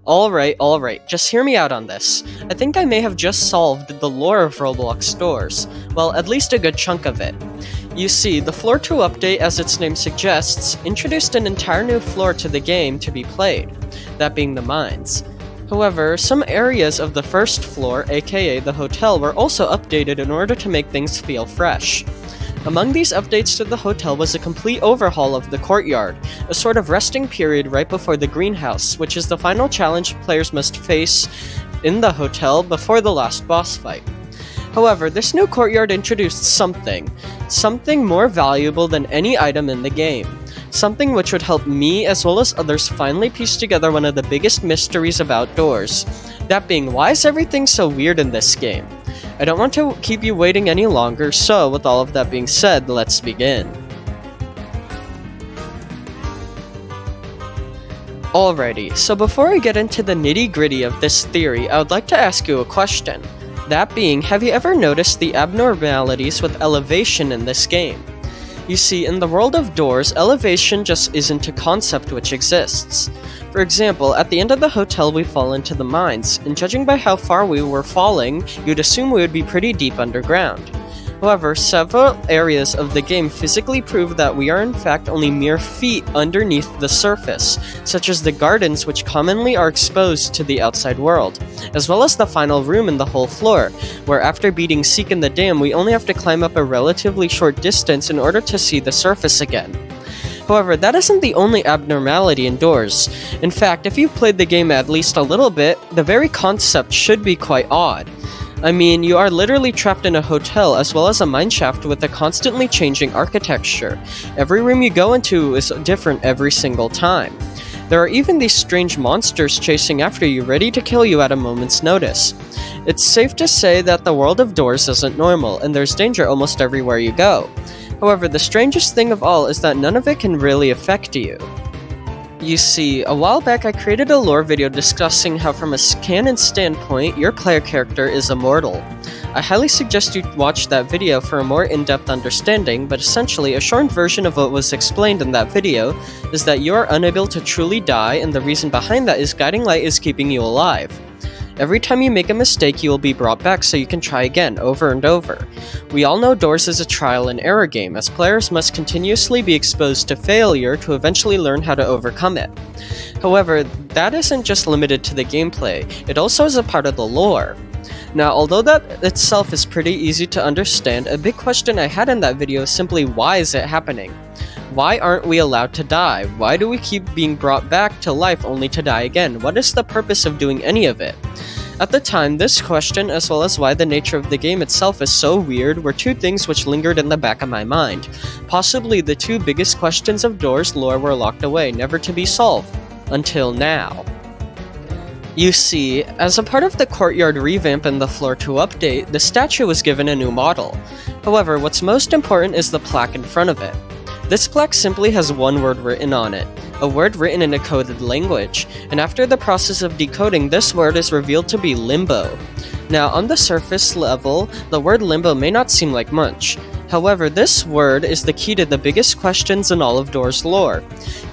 Alright, just hear me out on this. I think I may have just solved the lore of Roblox doors. Well, at least a good chunk of it. You see, the Floor 2 update, as its name suggests, introduced an entire new floor to the game to be played, that being the mines. However, some areas of the first floor, aka the hotel, were also updated in order to make things feel fresh. Among these updates to the hotel was a complete overhaul of the courtyard, a sort of resting period right before the greenhouse, which is the final challenge players must face in the hotel before the last boss fight. However, this new courtyard introduced something more valuable than any item in the game. Something which would help me as well as others finally piece together one of the biggest mysteries about doors. That being, why is everything so weird in this game? I don't want to keep you waiting any longer, so with all of that being said, let's begin. Alrighty, so before I get into the nitty-gritty of this theory, I would like to ask you a question. That being, have you ever noticed the abnormalities with elevation in this game? You see, in the world of doors, elevation just isn't a concept which exists. For example, at the end of the hotel we fall into the mines, and judging by how far we were falling, you'd assume we would be pretty deep underground. However, several areas of the game physically prove that we are in fact only mere feet underneath the surface, such as the gardens which commonly are exposed to the outside world, as well as the final room in the whole floor, where after beating Seek in the Dam we only have to climb up a relatively short distance in order to see the surface again. However, that isn't the only abnormality in doors. In fact, if you've played the game at least a little bit, the very concept should be quite odd. I mean, you are literally trapped in a hotel as well as a mineshaft with a constantly changing architecture. Every room you go into is different every single time. There are even these strange monsters chasing after you, ready to kill you at a moment's notice. It's safe to say that the world of doors isn't normal, and there's danger almost everywhere you go. However, the strangest thing of all is that none of it can really affect you. You see, a while back I created a lore video discussing how from a canon standpoint, your player character is immortal. I highly suggest you watch that video for a more in-depth understanding, but essentially a shortened version of what was explained in that video is that you are unable to truly die, and the reason behind that is guiding light is keeping you alive. Every time you make a mistake, you will be brought back so you can try again, over and over. We all know Doors is a trial and error game, as players must continuously be exposed to failure to eventually learn how to overcome it. However, that isn't just limited to the gameplay, it also is a part of the lore. Now, although that itself is pretty easy to understand, a big question I had in that video is simply, why is it happening? Why aren't we allowed to die? Why do we keep being brought back to life only to die again? What is the purpose of doing any of it? At the time, this question, as well as why the nature of the game itself is so weird, were two things which lingered in the back of my mind. Possibly the two biggest questions of Doors lore were locked away, never to be solved. Until now. You see, as a part of the courtyard revamp in the Floor 2 update, the statue was given a new model. However, what's most important is the plaque in front of it. This plaque simply has one word written on it, a word written in a coded language, and after the process of decoding, this word is revealed to be limbo. Now, on the surface level, the word limbo may not seem like much. However, this word is the key to the biggest questions in all of Doors lore.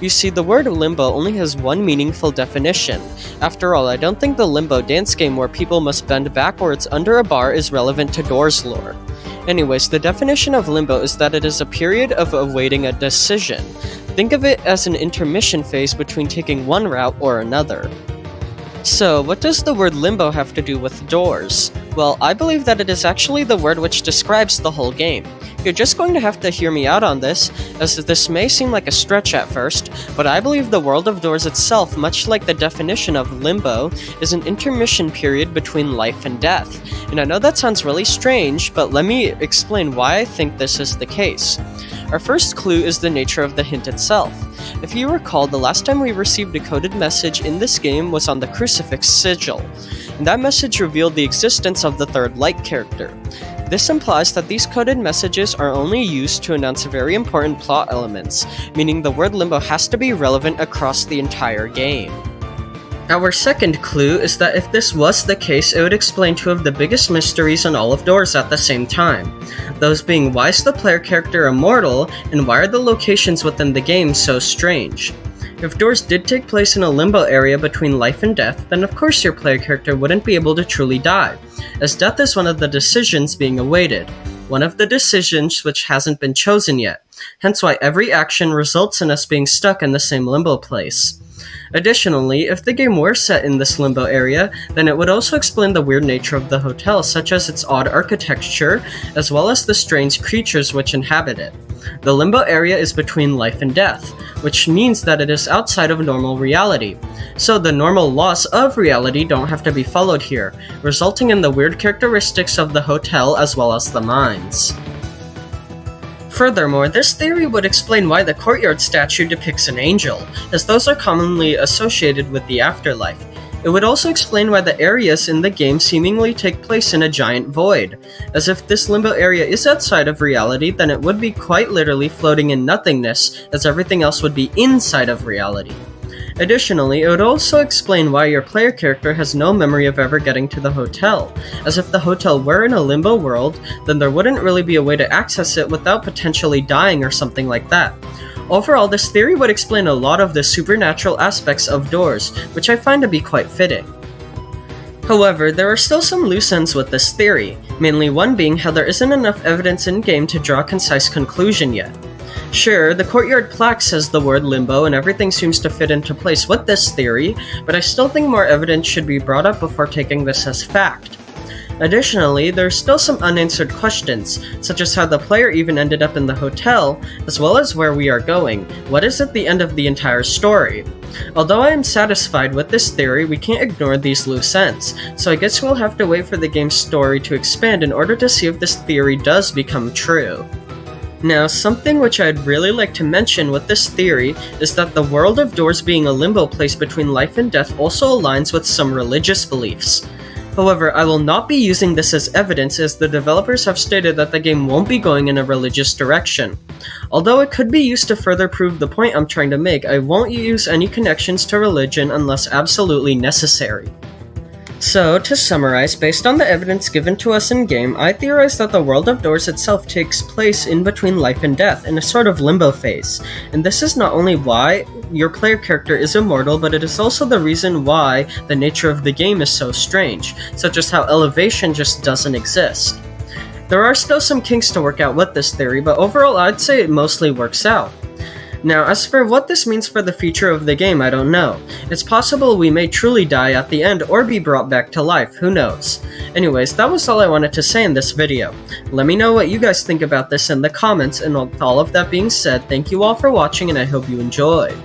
You see, the word limbo only has one meaningful definition. After all, I don't think the limbo dance game where people must bend backwards under a bar is relevant to Doors lore. Anyways, the definition of limbo is that it is a period of awaiting a decision. Think of it as an intermission phase between taking one route or another. So, what does the word limbo have to do with Doors? Well, I believe that it is actually the word which describes the whole game. You're just going to have to hear me out on this, as this may seem like a stretch at first, but I believe the world of Doors itself, much like the definition of limbo, is an intermission period between life and death. And I know that sounds really strange, but let me explain why I think this is the case. Our first clue is the nature of the hint itself. If you recall, the last time we received a coded message in this game was on the crucifix sigil, and that message revealed the existence of the third light character. This implies that these coded messages are only used to announce very important plot elements, meaning the word limbo has to be relevant across the entire game. Our second clue is that if this was the case, it would explain two of the biggest mysteries in all of Doors at the same time. Those being, why is the player character immortal, and why are the locations within the game so strange? If doors did take place in a limbo area between life and death, then of course your player character wouldn't be able to truly die, as death is one of the decisions being awaited. One of the decisions which hasn't been chosen yet, hence why every action results in us being stuck in the same limbo place. Additionally, if the game were set in this limbo area, then it would also explain the weird nature of the hotel, such as its odd architecture, as well as the strange creatures which inhabit it. The limbo area is between life and death, which means that it is outside of normal reality. So the normal laws of reality don't have to be followed here, resulting in the weird characteristics of the hotel as well as the mines. Furthermore, this theory would explain why the courtyard statue depicts an angel, as those are commonly associated with the afterlife. It would also explain why the areas in the game seemingly take place in a giant void, as if this limbo area is outside of reality, then it would be quite literally floating in nothingness, as everything else would be inside of reality. Additionally, it would also explain why your player character has no memory of ever getting to the hotel, as if the hotel were in a limbo world, then there wouldn't really be a way to access it without potentially dying or something like that. Overall, this theory would explain a lot of the supernatural aspects of doors, which I find to be quite fitting. However, there are still some loose ends with this theory, mainly one being how there isn't enough evidence in-game to draw a concise conclusion yet. Sure, the courtyard plaque says the word limbo and everything seems to fit into place with this theory, but I still think more evidence should be brought up before taking this as fact. Additionally, there are still some unanswered questions, such as how the player even ended up in the hotel, as well as where we are going. What is at the end of the entire story? Although I am satisfied with this theory, we can't ignore these loose ends, so I guess we'll have to wait for the game's story to expand in order to see if this theory does become true. Now, something which I'd really like to mention with this theory is that the world of doors being a limbo place between life and death also aligns with some religious beliefs. However, I will not be using this as evidence, as the developers have stated that the game won't be going in a religious direction. Although it could be used to further prove the point I'm trying to make, I won't use any connections to religion unless absolutely necessary. So, to summarize, based on the evidence given to us in-game, I theorize that the world of doors itself takes place in between life and death, in a sort of limbo phase. And this is not only why your player character is immortal, but it is also the reason why the nature of the game is so strange, such as how elevation just doesn't exist. There are still some kinks to work out with this theory, but overall I'd say it mostly works out. Now, as for what this means for the future of the game, I don't know. It's possible we may truly die at the end or be brought back to life, who knows. Anyways, that was all I wanted to say in this video. Let me know what you guys think about this in the comments, and with all of that being said, thank you all for watching and I hope you enjoyed.